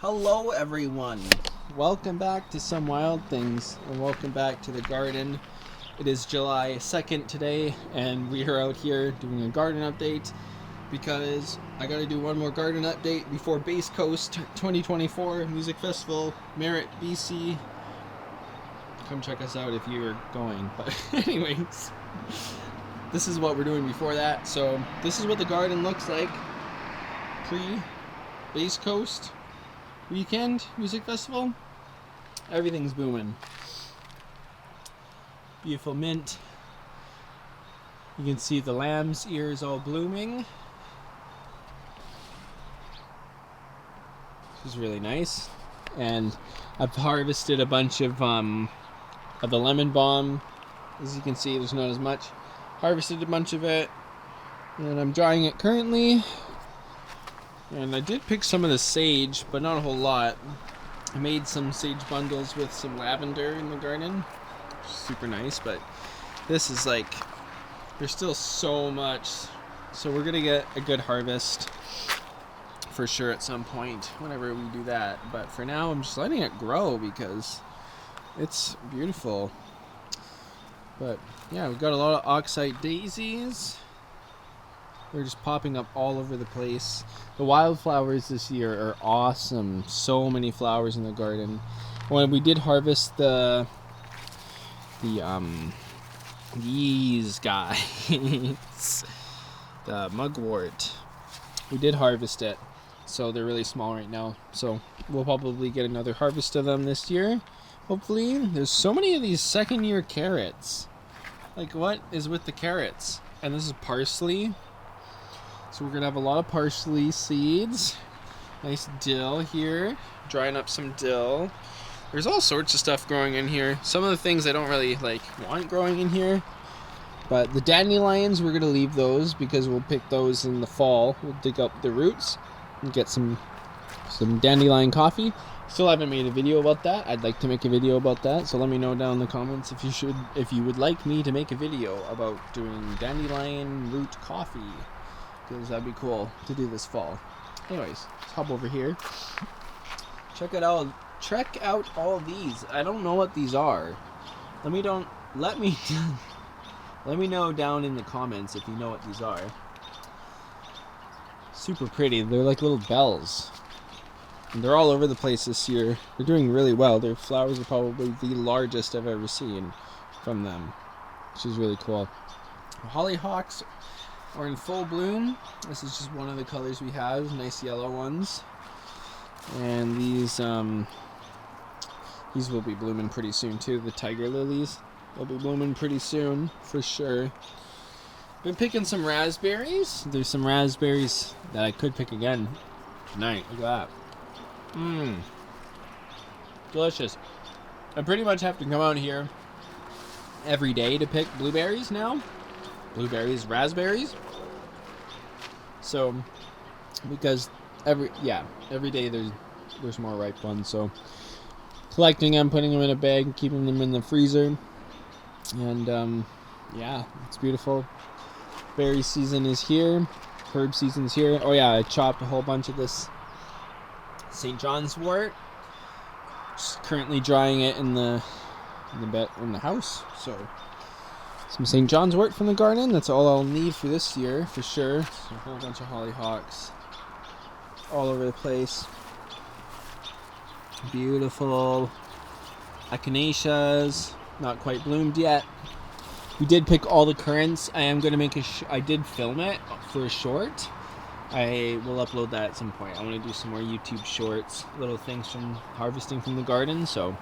Hello everyone, welcome back to Some Wild Things, and welcome back to the garden. It is July 2nd today, and we are out here doing a garden update because I gotta do one more garden update before Base Coast 2024 Music Festival, Merritt, BC. Come check us out if you're going, but anyways, this is what we're doing before that. So this is what the garden looks like pre-Base Coast weekend music festival. Everything's booming. Beautiful mint. You can see the lamb's ears all blooming, which is really nice. And I've harvested a bunch of the lemon balm. As you can see, there's not as much. Harvested a bunch of it, and I'm drying it currently. And I did pick some of the sage, but not a whole lot. I made some sage bundles with some lavender in the garden, which is super nice, but this is like, there's still so much. So we're gonna get a good harvest for sure at some point, whenever we do that. But for now, I'm just letting it grow because it's beautiful. But yeah, we've got a lot of oxeye daisies. They're just popping up all over the place. The wildflowers this year are awesome. So many flowers in the garden. When we did harvest these guys, the mugwort, we did harvest it. So they're really small right now. So we'll probably get another harvest of them this year. Hopefully. There's so many of these second-year carrots. Like, what is with the carrots? And this is parsley. So we're going to have a lot of parsley seeds. Nice dill here. Drying up some dill. There's all sorts of stuff growing in here. Some of the things I don't really want growing in here. But the dandelions, we're going to leave those because we'll pick those in the fall. We'll dig up the roots and get some dandelion coffee. Still haven't made a video about that. I'd like to make a video about that. So let me know down in the comments if you would like me to make a video about doing dandelion root coffee. Because that'd be cool to do this fall. Anyways, let's hop over here. Check out all these. I don't know what these are. Let me know down in the comments if you know what these are. Super pretty. They're like little bells. And they're all over the place this year. They're doing really well. Their flowers are probably the largest I've ever seen from them, which is really cool. Hollyhocks are in full bloom. This is just one of the colors we have, nice yellow ones. And these will be blooming pretty soon too. The tiger lilies will be blooming pretty soon for sure. Been picking some raspberries. There's some raspberries that I could pick again tonight. Look at that. Delicious. I pretty much have to come out here every day to pick blueberries now. Blueberries, raspberries. So, because every day there's more ripe ones. So, collecting them, putting them in a bag, keeping them in the freezer, and it's beautiful. Berry season is here. Herb season's here. Oh yeah, I chopped a whole bunch of this St. John's wort. Just currently drying it in the house. So. Some St. John's wort from the garden. That's all I'll need for this year, for sure. So a whole bunch of hollyhocks all over the place. Beautiful echinaceas, not quite bloomed yet. We did pick all the currants. I am going to make I did film it for a short. I will upload that at some point. I want to do some more YouTube shorts, little things from harvesting from the garden. So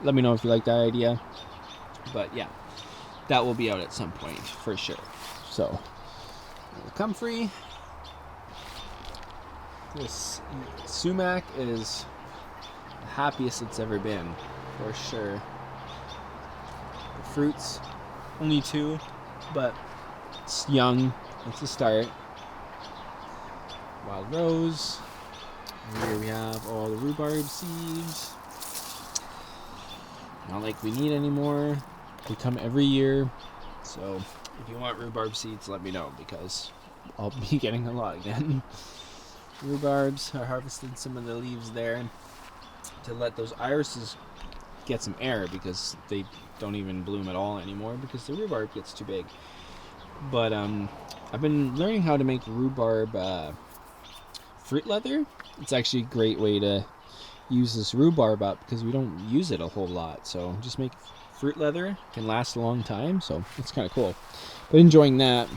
let me know if you like that idea. But yeah. That will be out at some point, for sure. So, comfrey. This sumac is the happiest it's ever been, for sure. The fruits, only 2, but it's young. It's a start. Wild rose. And here we have all the rhubarb seeds. Not like we need any more. They come every year, so if you want rhubarb seeds, let me know because I'll be getting a lot again. rhubarbs. I harvested some of the leaves there to let those irises get some air, because they don't even bloom at all anymore because the rhubarb gets too big. But I've been learning how to make rhubarb fruit leather. It's actually a great way to use this rhubarb up because we don't use it a whole lot. So just make fruit leather, can last a long time, so it's kind of cool. But enjoying that.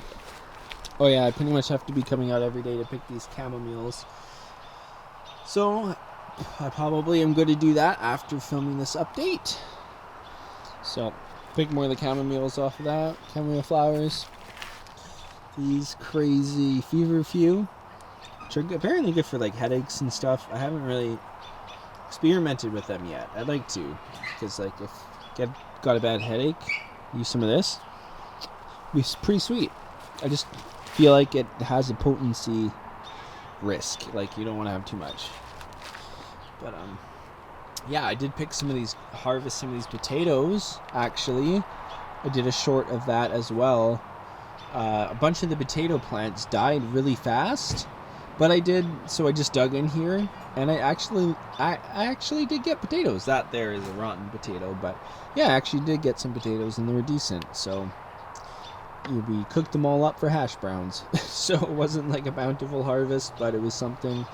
Oh yeah, I pretty much have to be coming out every day to pick these chamomiles. So I probably am going to do that after filming this update. So pick more of the chamomiles off of that, chamomile flowers. These crazy feverfew, which are apparently good for like headaches and stuff. I haven't really experimented with them yet. I'd like to, because like if got a bad headache, use some of this. It's pretty sweet. I just feel like it has a potency risk. Like you don't want to have too much. But yeah, I did pick harvest some of these potatoes. Actually, I did a short of that as well. A bunch of the potato plants died really fast, but I just dug in here, and I actually did get potatoes. That there is a rotten potato, but yeah, I actually did get some potatoes, and they were decent. So we cooked them all up for hash browns. So it wasn't like a bountiful harvest, but it was something.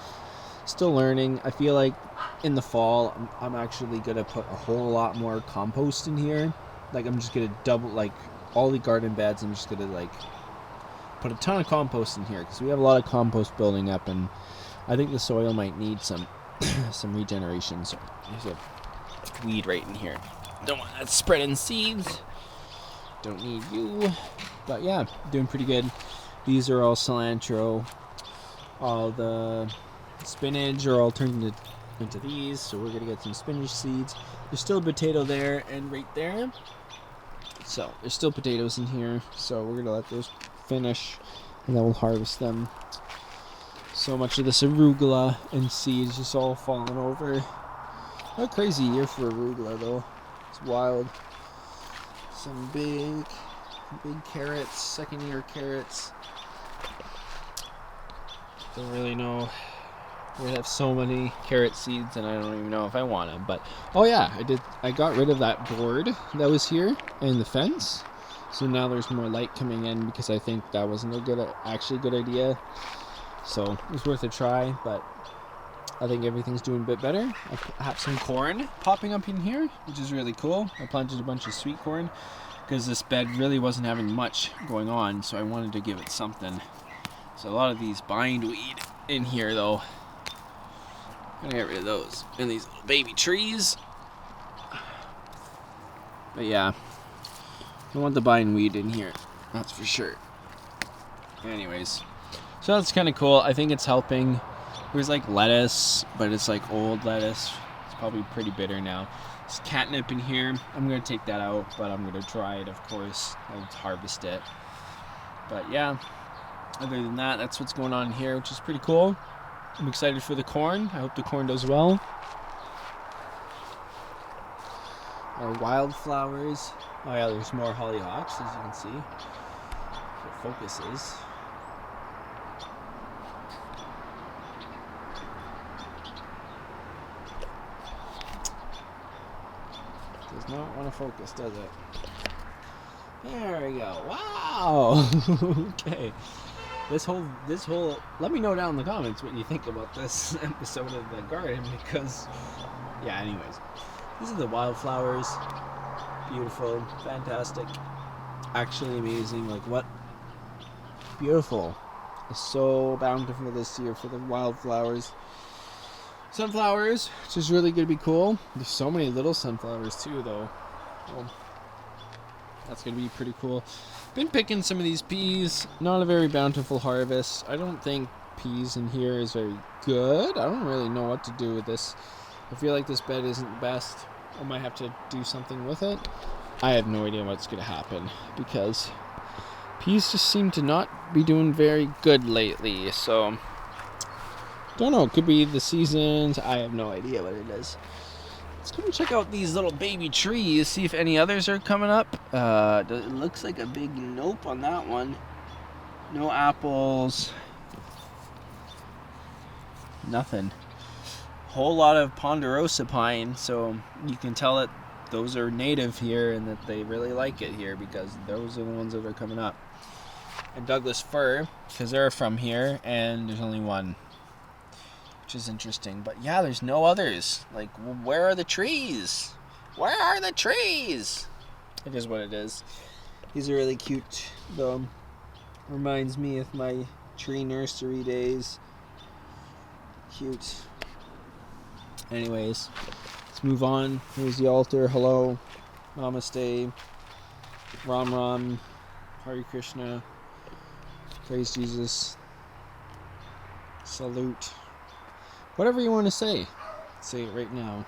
Still learning. I feel like in the fall, I'm actually gonna put a whole lot more compost in here. Like I'm just gonna double, like all the garden beds, I'm just gonna like put a ton of compost in here because we have a lot of compost building up, and I think the soil might need some some regeneration. So there's a weed right in here. Don't want that spreading seeds. Don't need you. But yeah, doing pretty good. These are all cilantro. All the spinach are all turned into these, so we're gonna get some spinach seeds. There's still a potato there and right there, so there's still potatoes in here, so we're gonna let those finish and then we'll harvest them. So much of this arugula and seeds just all falling over. What a crazy year for arugula though. It's wild. Some big carrots, second year carrots. Don't really know. We have so many carrot seeds, and I don't even know if I want them. But oh yeah, I got rid of that board that was here and the fence, so now there's more light coming in because I think that wasn't a good idea. So it was worth a try, but I think everything's doing a bit better. I have some corn popping up in here, which is really cool. I planted a bunch of sweet corn because this bed really wasn't having much going on, so I wanted to give it something. So a lot of these bindweed in here though. I'm gonna get rid of those and these little baby trees. But yeah, I want the bindweed in here, that's for sure. Anyways, so that's kind of cool. I think it's helping. There's like lettuce, but it's like old lettuce. It's probably pretty bitter now. There's catnip in here. I'm gonna take that out, but I'm gonna dry it, of course. I'll harvest it. But yeah, other than that, that's what's going on here, which is pretty cool. I'm excited for the corn. I hope the corn does well. Our wildflowers. Oh yeah, there's more hollyhocks, as you can see. It focuses. Does not want to focus, does it? There we go. Wow. Okay. This whole, let me know down in the comments what you think about this episode of the garden, because, yeah, anyways. These are the wildflowers. Beautiful. Fantastic. Actually amazing. Like, what? Beautiful. It's so bountiful this year for the wildflowers. Sunflowers, which is really going to be cool. There's so many little sunflowers, too, though. Well, that's going to be pretty cool. Been picking some of these peas. Not a very bountiful harvest. I don't think peas in here is very good. I don't really know what to do with this. I feel like this bed isn't the best. I might have to do something with it. I have no idea what's going to happen because peas just seem to not be doing very good lately. So, don't know. It could be the seasons. I have no idea what it is. Let's go and check out these little baby trees, see if any others are coming up. It looks like a big nope on that one. No apples. nothing. Whole lot of ponderosa pine, so you can tell that those are native here and that they really like it here because those are the ones that are coming up. And Douglas fir, because they're from here, and there's only one, which is interesting. But yeah, there's no others. Like, where are the trees? Where are the trees? It is what it is. These are really cute, though. Reminds me of my tree nursery days. Cute. Anyways, let's move on. Here's the altar. Hello. Namaste. Ram Ram. Hare Krishna. Praise Jesus. Salute. Whatever you want to say. Say it right now.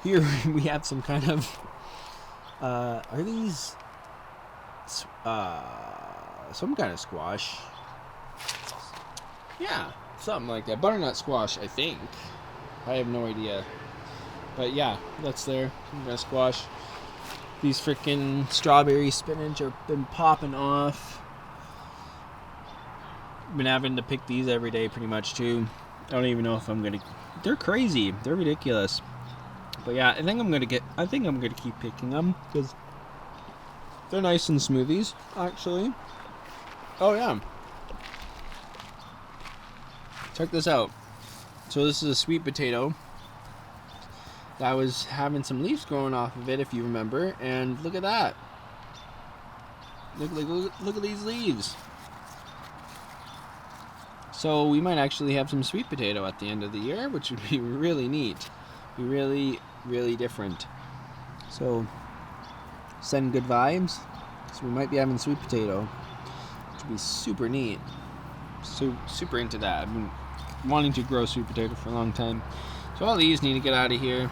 Here we have some kind of... are these... some kind of squash? Yeah. Something like that. Butternut squash, I think. I have no idea. But yeah, that's there. Squash. These freaking strawberry spinach have been popping off. Been having to pick these every day pretty much too. I don't even know if I'm gonna... They're crazy. They're ridiculous. But yeah, I think I'm gonna keep picking them because they're nice in smoothies, actually. Oh yeah. Check this out. So this is a sweet potato. I was having some leaves growing off of it, if you remember, and look at that. Look at these leaves. So we might actually have some sweet potato at the end of the year, which would be really neat. Be really, really different. So send good vibes. So we might be having sweet potato, which would be super neat. So super into that. I've been wanting to grow sweet potato for a long time. So all these need to get out of here.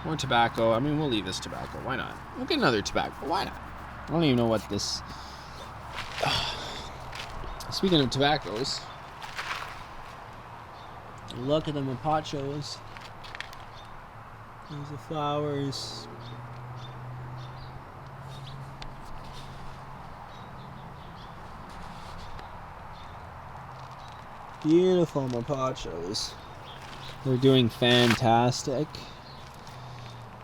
More tobacco. I mean, we'll leave this tobacco. Why not? We'll get another tobacco. Why not? I don't even know what this... Speaking of tobaccos, look at the mapachos. There's the flowers. Beautiful mapachos. They're doing fantastic.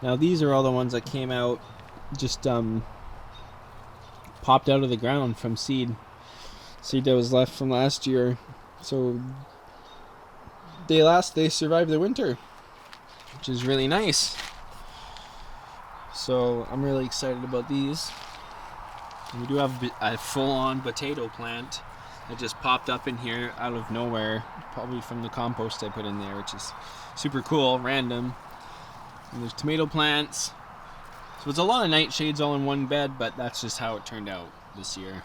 Now these are all the ones that came out, just popped out of the ground from seed that was left from last year. So they survived the winter, which is really nice. So I'm really excited about these. And we do have a full-on potato plant that just popped up in here out of nowhere, probably from the compost I put in there, which is super cool, random. And there's tomato plants. So it's a lot of nightshades all in one bed, but that's just how it turned out this year.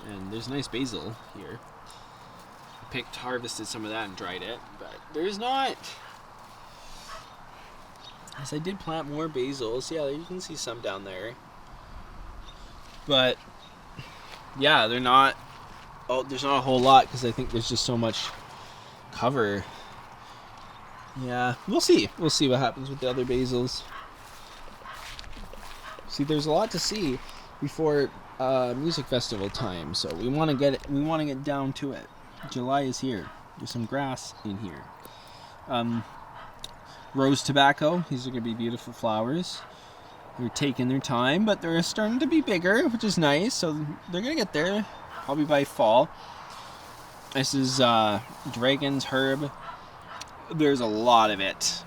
And there's nice basil here. I harvested some of that and dried it, but there's not. Yes, I did plant more basils. Yeah, you can see some down there. But yeah, they're not. Oh, there's not a whole lot because I think there's just so much cover. Yeah, we'll see. We'll see what happens with the other basils. See, there's a lot to see before music festival time, so we want to get down to it. July is here. There's some grass in here. Rose tobacco. These are going to be beautiful flowers. They're taking their time, but they're starting to be bigger, which is nice. So they're going to get there probably by fall. This is Dragon's Herb. There's a lot of it.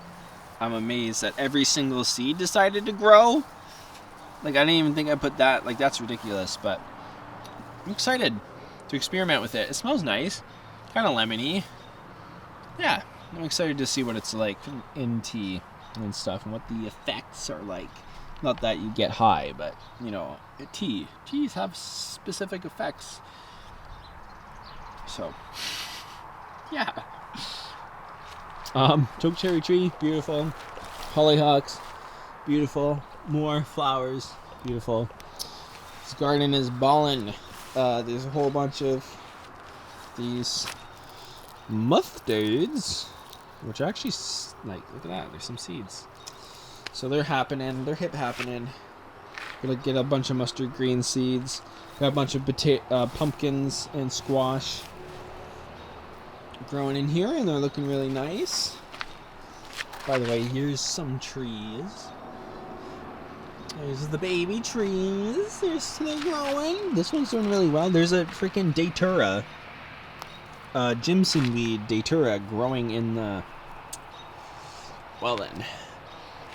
I'm amazed that every single seed decided to grow. Like, I didn't even think I put that. Like, that's ridiculous, but I'm excited to experiment with it. It smells nice. Kind of lemony. Yeah, I'm excited to see what it's like in tea and stuff and what the effects are like. Not that you get high, but, you know, teas have specific effects. So, yeah. Chokecherry tree, beautiful. Hollyhocks, beautiful. More flowers, beautiful. This garden is ballin'. There's a whole bunch of these mustards, which are actually, like, look at that, there's some seeds. So they're happening, they're hip happening. Gonna get a bunch of mustard green seeds. Got a bunch of pumpkins and squash growing in here, and they're looking really nice. By the way, here's some trees. There's the baby trees. They're growing. This one's doing really well. There's a freaking datura, Jimson weed datura growing in the. Well then,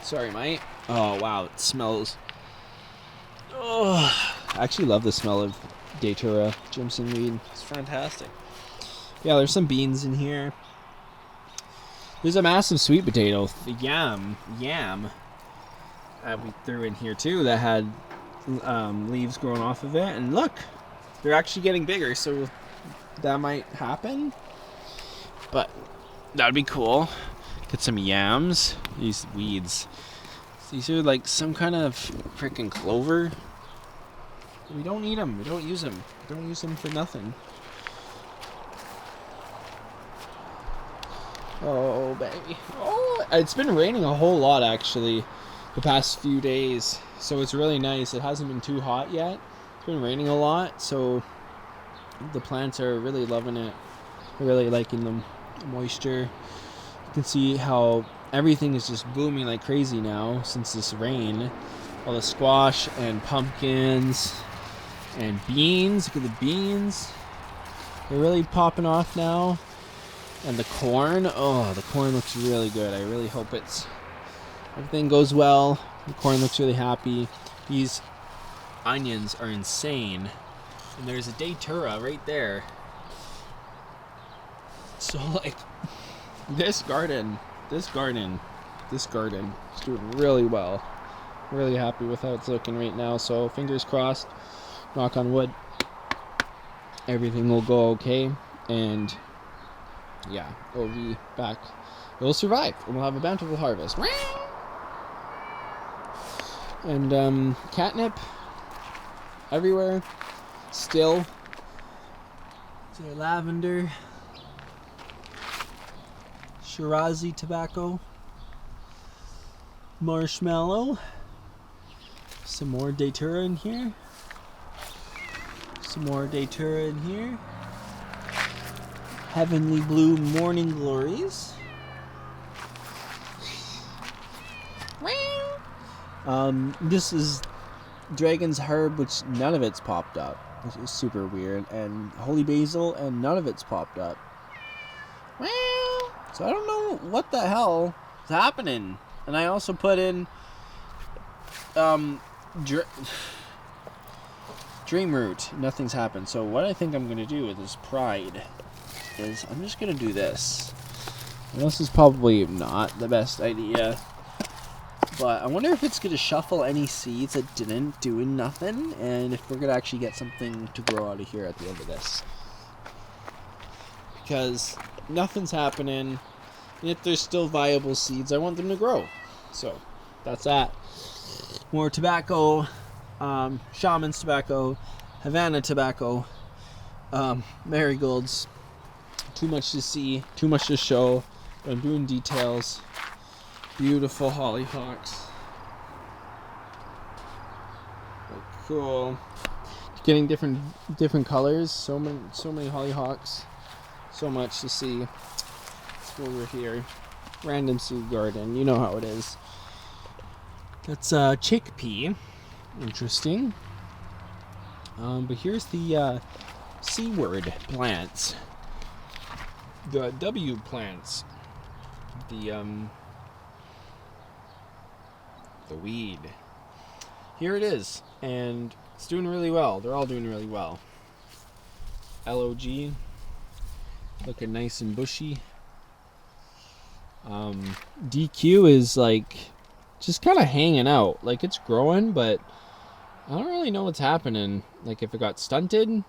sorry, mate. Oh wow, it smells. Oh, I actually love the smell of datura Jimson weed. It's fantastic. Yeah, there's some beans in here. There's a massive sweet potato, yam, we threw in here too that had leaves growing off of it. And look, they're actually getting bigger, so that might happen. But that would be cool. Get some yams. These weeds. These are like some kind of freaking clover. We don't need them. We don't use them. We don't use them for nothing. Oh, baby. Oh, it's been raining a whole lot, actually, the past few days. So it's really nice. It hasn't been too hot yet. It's been raining a lot, so the plants are really loving it. They're really liking the moisture. You can see how everything is just booming like crazy now since this rain. All the squash and pumpkins and beans. Look at the beans. They're really popping off now. And the corn, oh, the corn looks really good. I really hope everything goes well. The corn looks really happy. These onions are insane. And there's a datura right there. So like, this garden is doing really well. Really happy with how it's looking right now. So fingers crossed, knock on wood, everything will go okay. And yeah, it'll be back. It'll survive, and we'll have a bountiful harvest. And catnip everywhere. Still, lavender, Shirazi tobacco, marshmallow. Some more datura in here. Some more datura in here. Heavenly blue morning glories. This is dragon's herb, which none of it's popped up, which is super weird, and holy basil, and none of it's popped up. So I don't know what the hell is happening. And I also put in dream root. Nothing's happened. So what I think I'm gonna do with this pride is I'm just gonna do this. And this is probably not the best idea, but I wonder if it's gonna shuffle any seeds that didn't do nothing, and if we're gonna actually get something to grow out of here at the end of this. Because nothing's happening, and if there's still viable seeds, I want them to grow. So that's that. More tobacco, shaman's tobacco, Havana tobacco, marigolds. Too much to see, too much to show, but I'm doing details. Beautiful hollyhocks. Cool. Getting different colors. So many hollyhocks. So much to see. Let's go over here. Random seed garden. You know how it is. That's chickpea. Interesting. But here's the C word plants. The W plants. The weed. Here it is, and it's doing really well. They're all doing really well. LOG, looking nice and bushy. DQ is like just kind of hanging out. Like it's growing, but I don't really know what's happening. Like if it got stunted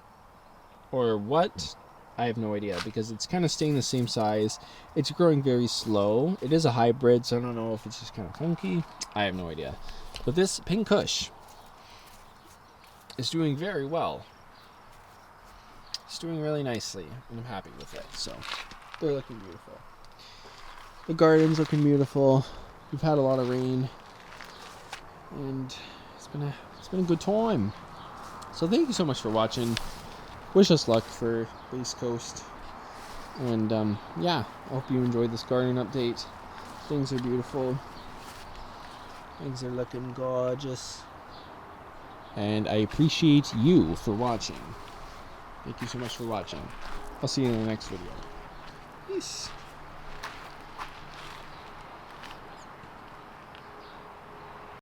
or what. I have no idea, because it's kind of staying the same size. It's growing very slow. It is a hybrid, so I don't know if it's just kind of funky. I have no idea. But this Pink Kush is doing very well. It's doing really nicely, and I'm happy with it. So they're looking beautiful. The garden's looking beautiful. We've had a lot of rain, and it's been a good time. So thank you so much for watching. Wish us luck for the East Coast. And yeah, I hope you enjoyed this gardening update. Things are beautiful. Things are looking gorgeous. And I appreciate you for watching. Thank you so much for watching. I'll see you in the next video. Peace.